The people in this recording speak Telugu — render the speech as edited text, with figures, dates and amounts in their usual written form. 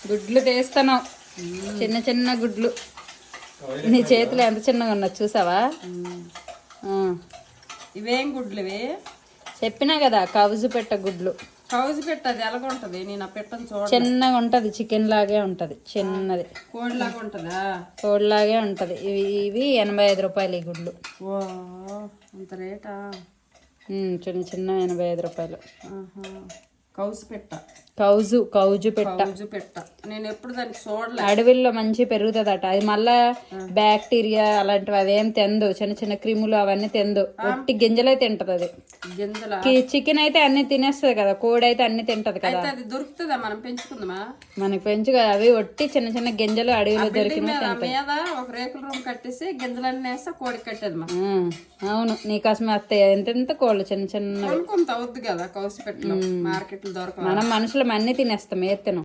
గుడ్లు తీస్తాను, చిన్న చిన్న గుడ్లు. నీ చేతులు ఎంత చిన్నగా ఉన్నా చూసావా? ఇవేం గుడ్లు ఇవి? చెప్పినా కదా కౌజు పెట్ట గుడ్లు. కౌజు పెట్ట అది ఎలాగుంటది? నేను ఆ పెట్టను చూడ. చిన్నగా ఉంటది, చికెన్ లాగే ఉంటది, చిన్నది కోడిలాగా ఉంటదా? కోడిలాగే ఉంటది. ఇవి 85 రూపాయలు ఈ గుడ్లు. ఓ అంత రేటా? చిన్న చిన్న 85 రూపాయలు. కౌజు పెట్ట, కౌజు పెట్ట. నేను ఎప్పుడు దానికి చూడలే. అడవిల్లో మంచి పెరుగుతుందట అది. మళ్ళా బ్యాక్టీరియా అలాంటివి అవేం తిందు, చిన్న చిన్న క్రిములు అవన్నీ తిందు, ఒట్టి గింజలే తింటది అది. గింజల చికెన్ అయితే అన్ని తినేస్తుంది కదా, కోడి అయితే అన్ని తింటది కదా. అది దొరుకుతుందా? మనం పెంచుకుందామా? మనకి పెంచు కదా, అవి ఒట్టి చిన్న చిన్న గింజలు అడవిలో దొరికిన మీద ఒక రేకుల రూమ్ కట్టేసి గింజలన్నీ వేస్తే కోడికి కట్టేది మా. అవును, నీకోసం వస్తాయి ఎంత కోళ్ళు చిన్న చిన్న. కొంత అవుద్ది కదా కౌసు పెట్టలో, మార్కెట్లో దొరకదు. మనం మనుషులం అన్ని తినేస్తాం, ఏత్తను.